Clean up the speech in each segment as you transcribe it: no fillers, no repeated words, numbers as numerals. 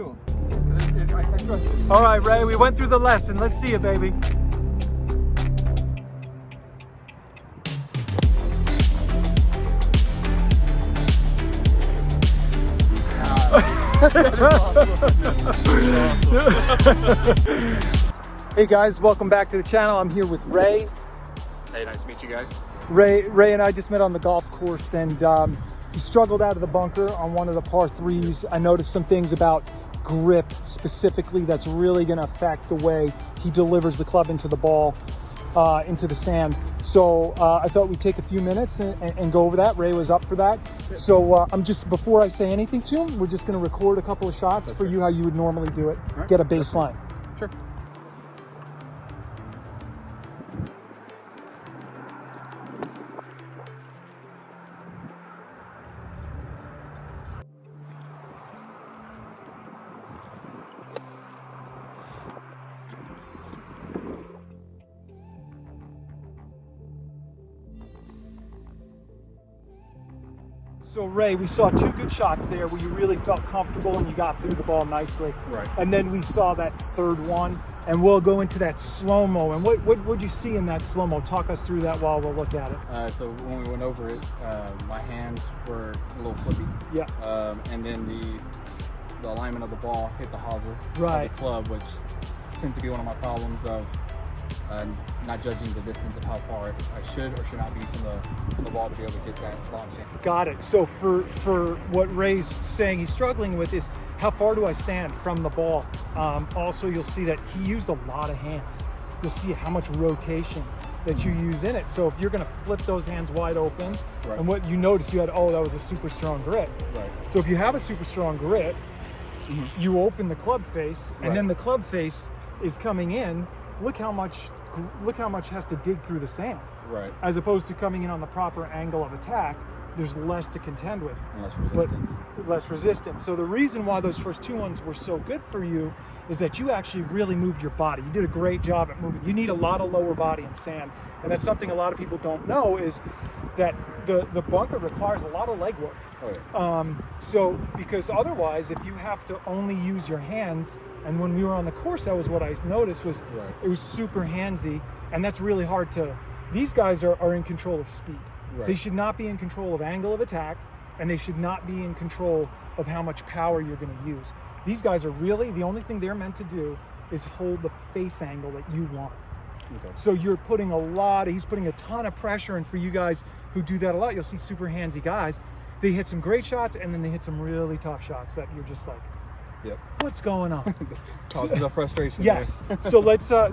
All right, Ray, we went through the lesson. Let's see it, baby. Hey guys, welcome back to the channel. I'm here with Ray. Hey, nice to meet you guys. Ray and I just met on the golf course, and he struggled out of the bunker on one of the par threes. I noticed some things about grip specifically that's really going to affect the way he delivers the club into the ball, into the sand. So I thought we'd take a few minutes and go over that. Ray was up for that. So I'm just, before I say anything to him, we're just going to record a couple of shots for you how you would normally do it. Right. Get a baseline. Sure. So Ray, we saw two good shots there where you really felt comfortable and you got through the ball nicely. Right. And then we saw that third one, and we'll go into that slow-mo. And what'd you see in that slow-mo? Talk us through that while we'll look at it. So when we went over it, my hands were a little flippy. Yeah. And then the alignment of the ball hit the hosel Right. of the club, which tends to be one of my problems of not judging the distance of how far I should or should not be from the ball to be able to get that launch in. Got it. So for what Ray's saying he's struggling with is how far do I stand from the ball? Also, you'll see that he used a lot of hands. You'll see how much rotation that you use in it. So if you're going to flip those hands wide open, Right. and what you noticed, you had, oh, that was a super strong grip. Right. So if you have a super strong grip, you open the club face, and Right. then the club face is coming in. Look how much has to dig through the sand. Right. As opposed to coming in on the proper angle of attack, there's less to contend with. And less resistance. Less resistance. So the reason why those first two ones were so good for you is that you actually really moved your body. You did a great job at moving. You need a lot of lower body in sand. And that's something a lot of people don't know, is that the bunker requires a lot of leg work. Oh, yeah. So because otherwise, if you have to only use your hands, and when we were on the course, that was what I noticed, was Right. it was super handsy, and that's really hard to, these guys are in control of speed. Right. They should not be in control of angle of attack, and they should not be in control of how much power you're going to use. These guys are really, the only thing they're meant to do is hold the face angle that you want. Okay. So you're putting he's putting a ton of pressure, and for you guys who do that a lot, you'll see super handsy guys. They hit some great shots, and then they hit some really tough shots that you're just like, Yep. what's going on? Causes a frustration. Yes. There. So let's, we're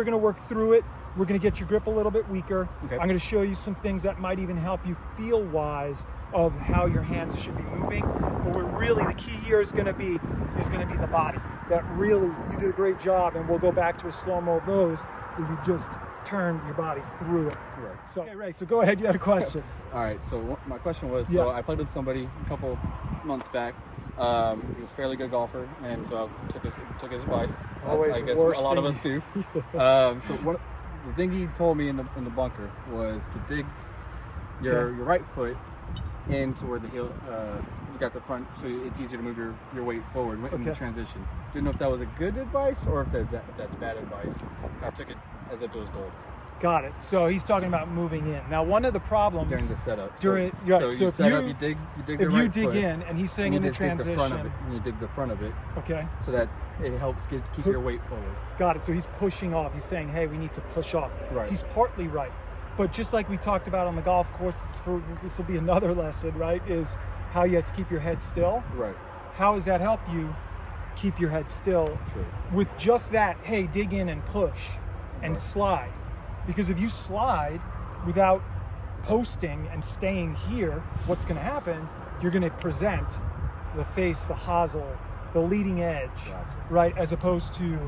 going to work through it. We're going to get your grip a little bit weaker. Okay. I'm going to show you some things that might even help you feel wise of how your hands should be moving. But the key here is going to be the body. That really, you did a great job, and we'll go back to a slow-mo of those where you just turn your body through it. Right. So, okay, Ray, so go ahead, you had a question. All right. So my question was, Yeah. so I played with somebody a couple months back. He was a fairly good golfer, and so I took his advice. Always I guess worst a lot thing. of us do. So the thing he told me in the bunker was to dig your right foot into where the heel, you got the front, so it's easier to move your weight forward in the Okay. transition. Didn't know if that was a good advice or if that's bad advice. I took it as if it was gold Got it. So he's talking about moving in. Now, one of the problems during the setup. right. So So you if set up, you you dig if your you right dig foot, in, and he's saying and in you the just dig the front of transition, it, and you dig the front of it okay, so that it helps keep your weight forward. got it. So he's pushing off. He's saying, hey, we need to push off. Right. He's partly right. But just like we talked about on the golf course, this will be another lesson, right, is how you have to keep your head still. Right. How does that help you keep your head still? Sure. With just that, hey, dig in and push and Right. slide. Because if you slide without posting and staying here, what's going to happen? You're going to present the face, the hosel, the leading edge, Gotcha. right? As opposed to,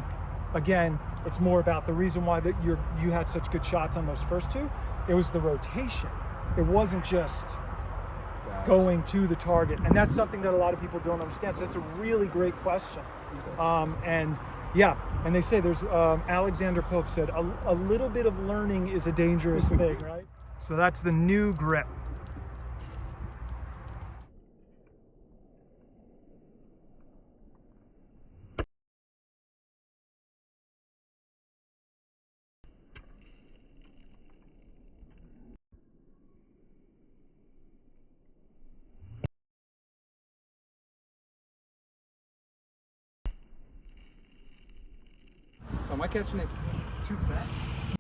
again, it's more about the reason why that you had such good shots on those first two. It was the rotation. It wasn't just Gotcha. going to the target, and that's something that a lot of people don't understand. So that's a really great question. And yeah, and they say there's Alexander Pope said a little bit of learning is a dangerous thing, right? So that's the new grip. am I catching it too fast?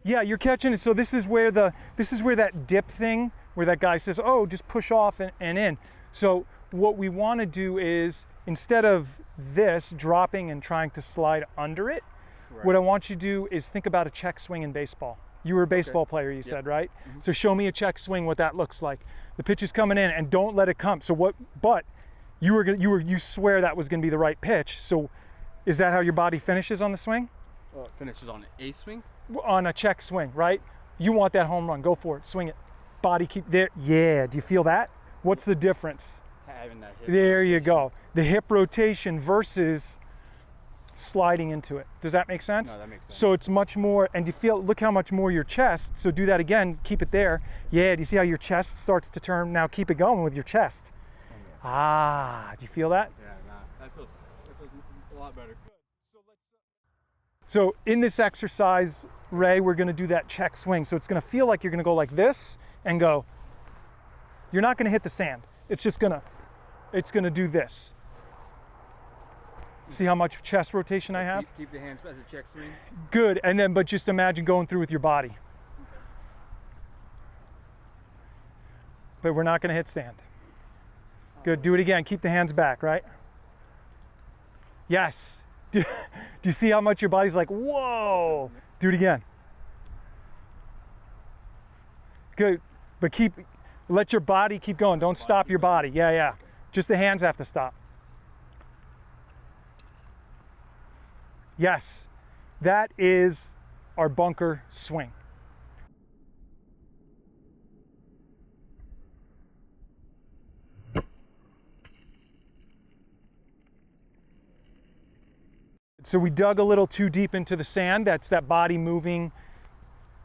Yeah, you're catching it. So this is where that dip thing, where that guy says, oh, just push off and in. So what we want to do is, instead of this dropping and trying to slide under it, what I want you to do is think about a check swing in baseball. You were a baseball player, you said, right? Mm-hmm. So show me a check swing, what that looks like. The pitch is coming in, and don't let it come. So what? But you swear that was going to be the right pitch. So is that how your body finishes on the swing? It finishes on a swing? On a check swing, right? You want that home run, go for it, swing it. Body keep there. Yeah, do you feel that? What's the difference? Having that hip there rotation. You go. The hip rotation versus sliding into it. Does that make sense? No, that makes sense. So it's much more, and you feel, look how much more your chest, so do that again, keep it there. Yeah, do you see how your chest starts to turn? Now keep it going with your chest. Ah, do you feel that? Yeah, that feels a lot better. So in this exercise, Ray, we're gonna do that check swing. So it's gonna feel like you're gonna go like this and go, you're not gonna hit the sand. It's gonna do this. See how much chest rotation I have? Keep the hands as a check swing. Good, and then, but just imagine going through with your body. Okay. But we're not gonna hit sand. Good, do it again, keep the hands back, right? Yes. Do you see how much your body's like, whoa? Do it again. Good, but let your body keep going. Don't stop your body. Yeah. Just the hands have to stop. Yes, that is our bunker swing. So we dug a little too deep into the sand. That's that body moving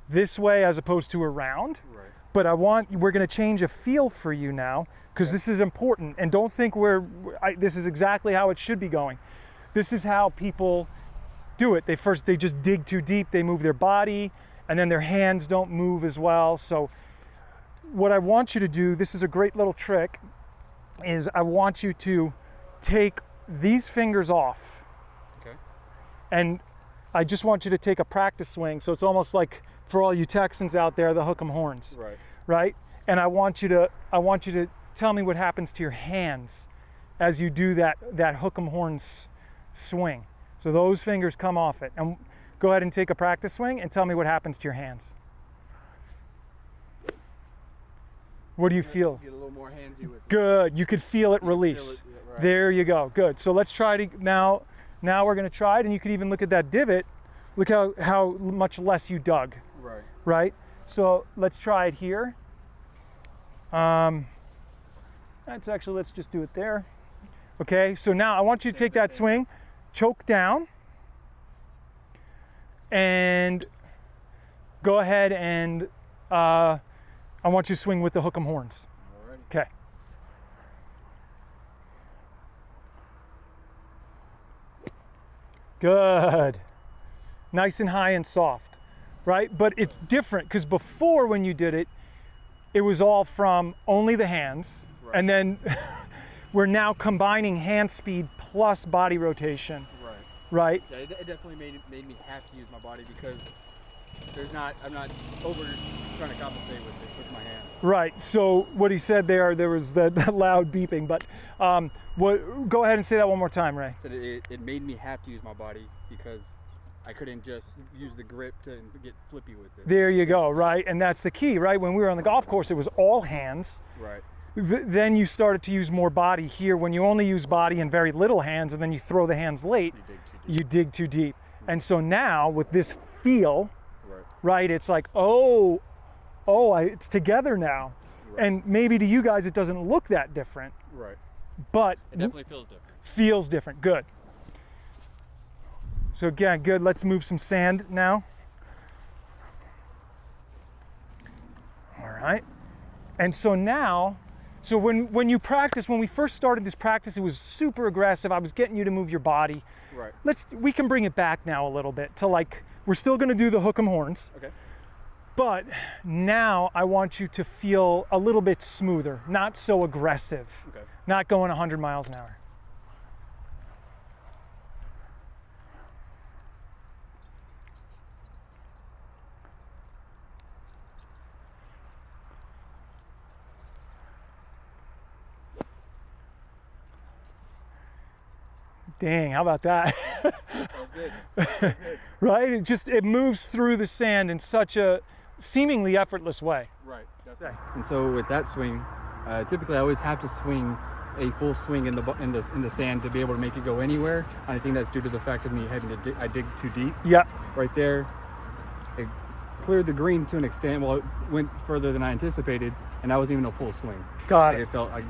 this way as opposed to around. Right. But we're going to change a feel for you now, because this is important. And don't think this is exactly how it should be going. This is how people do it. They just dig too deep. They move their body, and then their hands don't move as well. So what I want you to do, this is a great little trick, is I want you to take these fingers off. Okay. And I just want you to take a practice swing. So it's almost like, for all you Texans out there, the hook 'em horns. Right. Right? And I want you to tell me what happens to your hands as you do that hook 'em horns swing. So those fingers come off it. And go ahead and take a practice swing and tell me what happens to your hands. What do you feel? Get a little more handsy with it. Good. You could feel it release. Feel it, yeah, right. There you go. Good. So let's try it now. Now we're going to try it, and you can even look at that divot. Look how much less you dug. Right. Right? So let's try it here. Let's just do it there. Okay, so now I want you to take that swing, choke down, and go ahead and I want you to swing with the hook 'em horns. Alrighty. Okay. Good. Nice and high and soft, right? But it's different because before, when you did it, it was all from only the hands, right. And then we're now combining hand speed plus body rotation. Right. Right? Yeah, it definitely made me have to use my body, because I'm not over trying to compensate with my hands. Right. So what he said there was that loud beeping, but go ahead and say that one more time, Ray. I said it made me have to use my body, because I couldn't just use the grip to get flippy with it. There you go, right? And that's the key, right? When we were on the golf course, it was all hands. Right. Then you started to use more body. Here, when you only use body and very little hands, and then you throw the hands late, you dig too deep. And so now with this feel, right, it's like, it's together now. Right. And maybe to you guys it doesn't look that different. Right. But it definitely feels different. Feels different. Good. So again, good. Let's move some sand now. All right. And so now, when you practice, when we first started this practice, it was super aggressive. I was getting you to move your body. Right. We can bring it back now a little bit to, like, we're still going to do the hook 'em horns. Okay. But now I want you to feel a little bit smoother, not so aggressive. Okay. Not going 100 miles an hour. Dang, how about that? That was good. That was good. Right? It moves through the sand in such a seemingly effortless way. Right. And so with that swing, typically I always have to swing a full swing in the sand to be able to make it go anywhere. And I think that's due to the fact of me having to I dig too deep. Yeah. Right there, it cleared the green to an extent. Well, it went further than I anticipated, and that wasn't even a full swing. Got Like, it. it felt like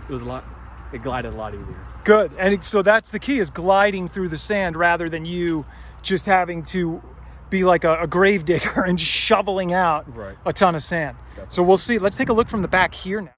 it glided a lot easier. Good. And so that's the key, is gliding through the sand rather than you just having to be like a grave digger and just shoveling out Right. a ton of sand. Definitely. So we'll see. Let's take a look from the back here now.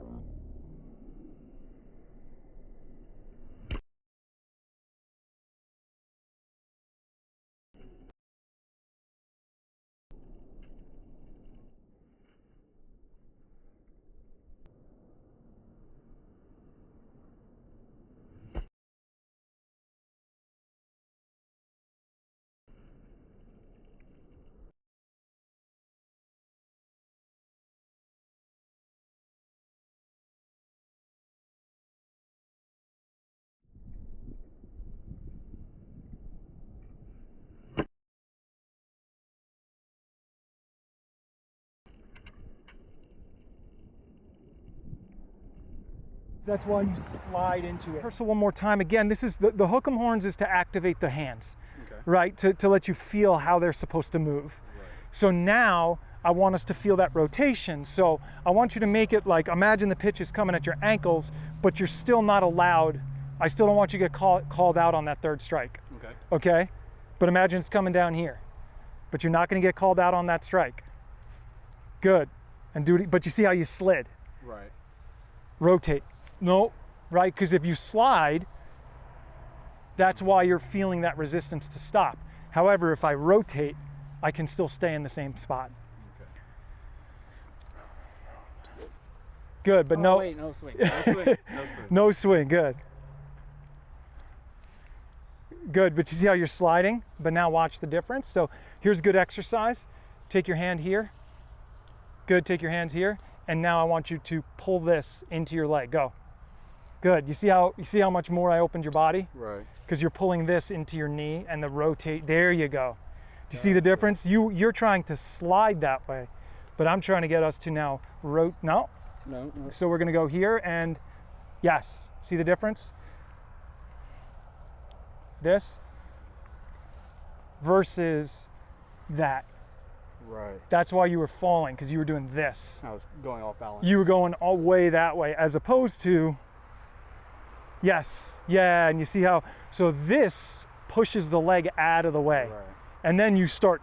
That's why you slide into it. Rehearsal one more time. Again, this is the hook 'em horns is to activate the hands, Okay. right? To let you feel how they're supposed to move. Right. So now I want us to feel that rotation. So I want you to make it like, imagine the pitch is coming at your ankles, but you're still not allowed. I still don't want you to get called out on that third strike. Okay. Okay? But imagine it's coming down here, but you're not going to get called out on that strike. Good. And but you see how you slid? Right. Rotate. No, right? Because if you slide, that's why you're feeling that resistance to stop. However, if I rotate, I can still stay in the same spot. Okay. Good, but no, Wait, no swing. No swing. No swing. no swing. Good. Good, but you see how you're sliding? But now watch the difference. So here's good exercise. Take your hand here. Good, take your hands here. And now I want you to pull this into your leg. Go. Good. You see how much more I opened your body? Right. Because you're pulling this into your knee and the rotate. There you go. Do you see the difference? You're trying to slide that way, but I'm trying to get us to now No. No. So we're going to go here and yes. See the difference? This versus that. Right. That's why you were falling, because you were doing this. I was going off balance. You were going all way that way, as opposed to, yes, yeah, and you see how, so this pushes the leg out of the way. Right. And then you start,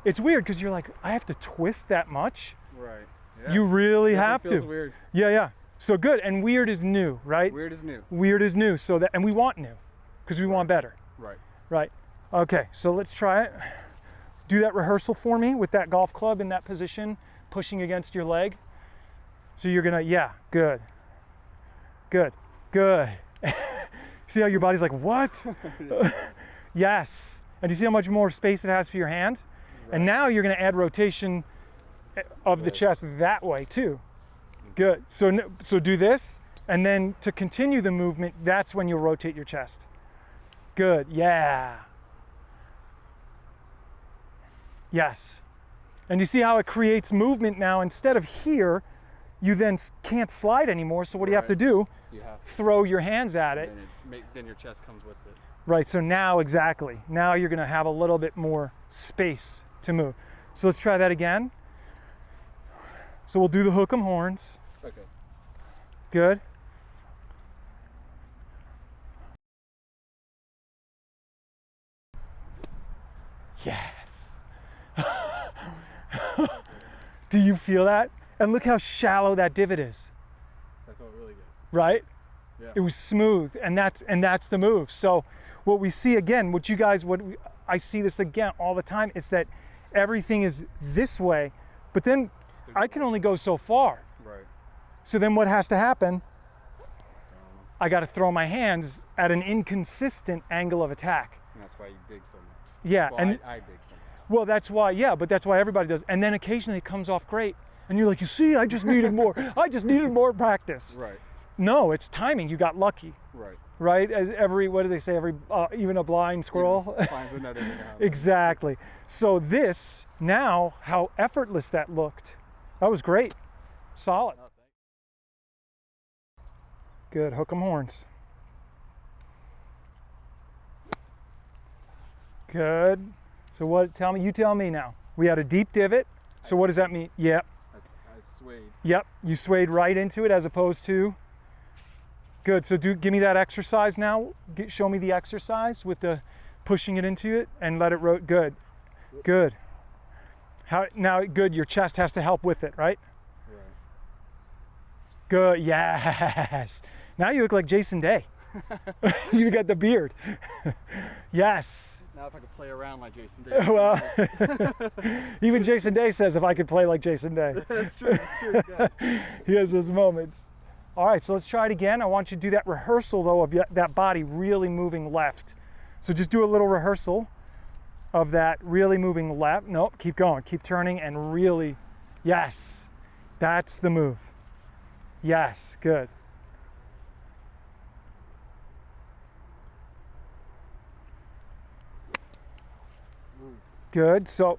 it's weird because you're like, I have to twist that much? Right. Yeah. You really Definitely have feels to. Weird. Yeah. So good, and weird is new, right? Weird is new. Weird is new, so that, and we want new, because we want better, Right. right? Okay, so let's try it. Do that rehearsal for me with that golf club in that position, pushing against your leg. So you're gonna, yeah, good. See how your body's like, what? Yes. And do you see how much more space it has for your hands? Right. And now you're gonna add rotation of the chest that way too. Good. So do this, and then to continue the movement, that's when you'll rotate your chest. Good, yeah. Yes. And you see how it creates movement now? Instead of here, you then can't slide anymore, so what do you have to do? You have to. Throw your hands at it. Then your chest comes with it. Right, so now, exactly. Now you're gonna have a little bit more space to move. So let's try that again. So we'll do the hook 'em horns. Okay. Good. Yes. Do you feel that? And look how shallow that divot is, That felt really good. right? Yeah. It was smooth, and that's the move. So what we see again, I see this again all the time, is that everything is this way, but then I can only go so far. Right. So then what has to happen? I got to throw my hands at an inconsistent angle of attack. And that's why you dig so much. Yeah, Well, and I dig so much. well, that's why. Yeah, but that's why everybody does. And then occasionally it comes off great, and you're like, you see, I just needed more. I just needed more practice. Right. No, it's timing. You got lucky. Right. right? As every, what do they say? Every, even a blind squirrel. Finds a nut every now and then. Exactly. So this, now, how effortless that looked. That was great. Solid. Oh, thanks. Good, hook 'em horns. Good. So what, you tell me now. We had a deep divot. So what does that mean? Yep. I swayed. Yep, you swayed right into it as opposed to. Good, so give me that exercise now. Show me the exercise with the pushing it into it and let it rotate. Good, good. Now, good, your chest has to help with it, right? Right. Good, yes. Now you look like Jason Day. You got the beard. Yes. Now if I could play around like Jason Day. Well, even Jason Day says if I could play like Jason Day. That's true, yeah. He has those moments. All right, so let's try it again. I want you to do that rehearsal though of that body really moving left. So just do a little rehearsal of that really moving left. Nope, keep going, keep turning and really, yes, that's the move. Yes, good. Good, so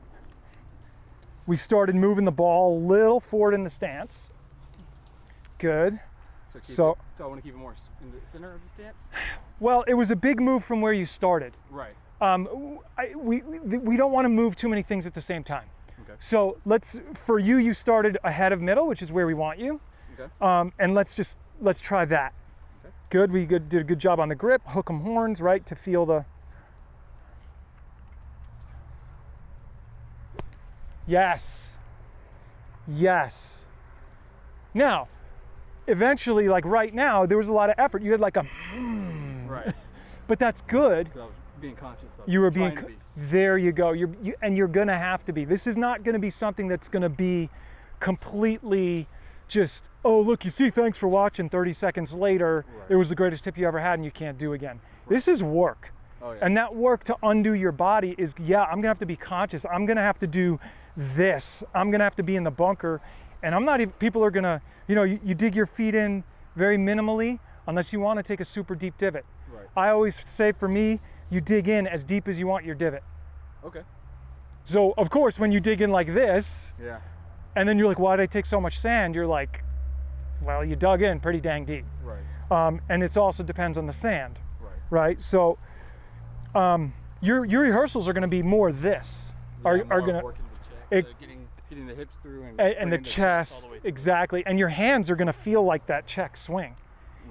we started moving the ball a little forward in the stance. Good. So I want to keep it more in the center of the stance? Well, it was a big move from where you started. Right. We don't want to move too many things at the same time. Okay. So for you started ahead of middle, which is where we want you. Okay. And let's try that. Okay. Good, we did a good job on the grip, hook 'em horns, right, to feel the. Yes. Yes. Now, eventually, like right now, there was a lot of effort. You had like a, Right. but that's good. I was being conscious of You were trying being, to be. there you go. And you're gonna have to be. This is not gonna be something that's gonna be completely just, oh, look, you see, thanks for watching, 30 seconds later, Right. it was the greatest tip you ever had and you can't do again. This is work. Oh, yeah. And that work to undo your body is, yeah, I'm gonna have to be conscious. I'm gonna have to do this. I'm gonna have to be in the bunker. And I'm not even, people are gonna, you dig your feet in very minimally unless you wanna take a super deep divot. Right. I always say for me, you dig in as deep as you want your divot. Okay. So of course, when you dig in like this, Yeah. and then you're like, why did I take so much sand? You're like, well, you dug in pretty dang deep. Right. And it also depends on the sand, Right. right? So your rehearsals are gonna be more this. Yeah, are more gonna, working the chest, getting the hips through and the bringing chest, all the way through. exactly. And your hands are gonna feel like that check swing.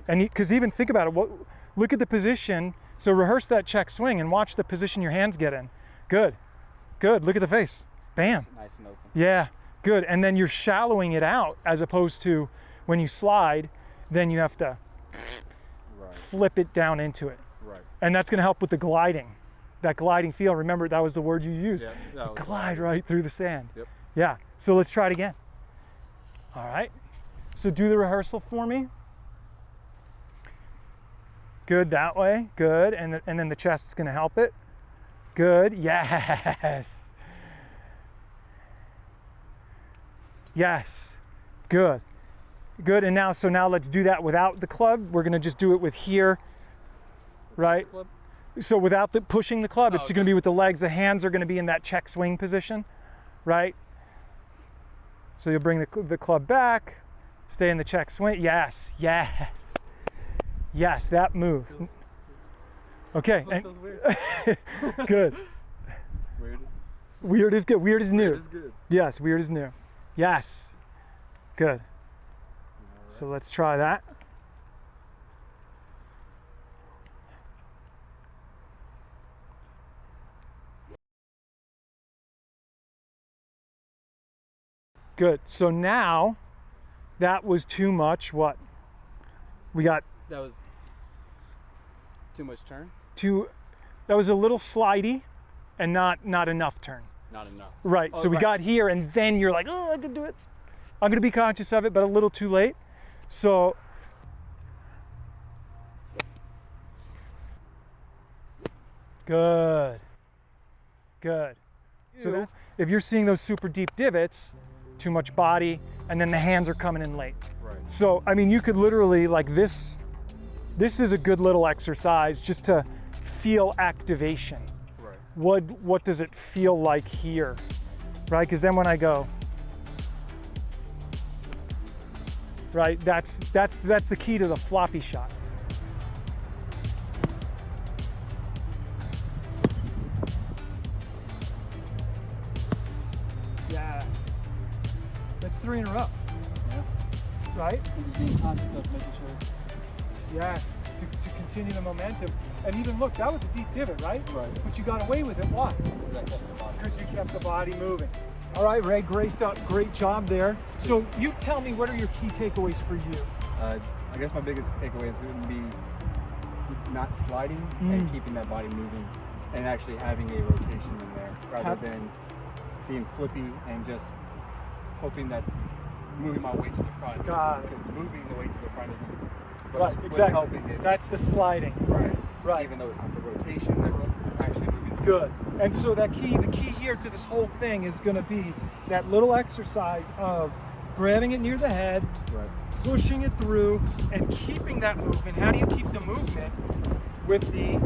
And because even think about it, look at the position. So rehearse that check swing and watch the position your hands get in. Good, good, look at the face, bam. Nice and open. Yeah, good. And then you're shallowing it out as opposed to when you slide, then you have to Right. flip it down into it. Right. And that's gonna help with the gliding. That gliding feel, remember that was the word you used. Yeah, that was Glide right through the sand. Yep. Yeah, so let's try it again. All right, so do the rehearsal for me. Good, that way, good. And then the chest is gonna help it. Good, yes. Yes, good. Good, and now let's do that without the club. We're gonna just do it with here, right? Club? So without pushing the club, it's okay. gonna be with the legs. The hands are gonna be in that check swing position, right? So you'll bring the club back, stay in the check swing. Yes, yes. Yes, that move. Okay, and, Feels weird. good. Weird. Weird is good, weird is new. Weird is good. Yes, weird is new. Yes, good. So let's try that. Good, so now that was too much, what? We got That was too much turn? that was a little slidey and not enough turn. Not enough. Right, Oh, so we right. got here and then you're like, oh, I could do it. I'm gonna be conscious of it, but a little too late. So, good, good. So if you're seeing those super deep divots, too much body, and then the hands are coming in late. Right. So, I mean, you could literally like this, this is a good little exercise just to feel activation. Right. What does it feel like here, right? Because then when I go, right, that's the key to the floppy shot. Yes. That's 3 in a row. Yeah. Right? Just being conscious of making sure. Yes, to continue the momentum. And even look, that was a deep divot, right? Right. But you got away with it. Why? Because you kept the body moving. All right, Ray, great job there. So you tell me, what are your key takeaways for you? I guess my biggest takeaway is going to be not sliding and keeping that body moving, and actually having a rotation in there rather than being flippy and just hoping that moving my weight to the front. Got it. Because moving the weight to the front isn't Right, what's exactly. helping it. That's the sliding. Right. Right. Even though it's not the rotation that's actually moving. Good. And so the key here to this whole thing is going to be that little exercise of grabbing it near the head, Right. pushing it through, and keeping that movement. How do you keep the movement with the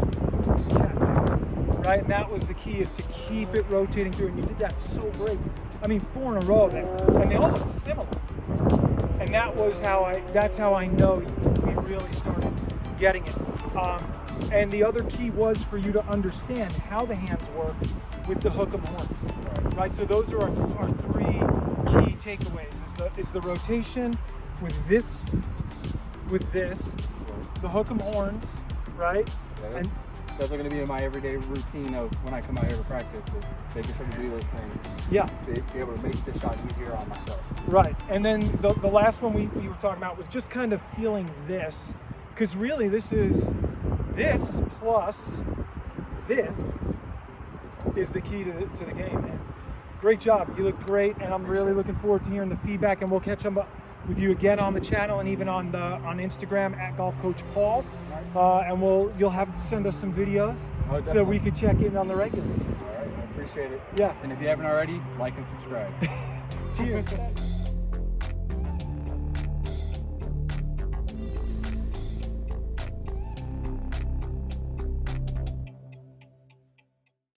catch? Right? And that was the key, is to keep it rotating through. And you did that so great. I mean, 4 in a row there. And they all look similar. And that's how I know we really started getting it. And the other key was for you to understand how the hands work with the hook 'em horns, right? So those are our 3 key takeaways: is the rotation with this, the hook 'em horns, right? Yeah, that's going to be in my everyday routine of when I come out here to practice, is making sure to do those things. Yeah. Be able to make the shot easier on myself. Right. And then the last one we were talking about was just kind of feeling this, because really this plus this is the key to the game, man. Great job. You look great, and I'm really looking forward to hearing the feedback, and we'll catch up with you again on the channel and even on Instagram at Golf Coach Paul. And you'll have to send us some videos so that we could check in on the regular. All right, I appreciate it. Yeah. And if you haven't already, like and subscribe. Cheers.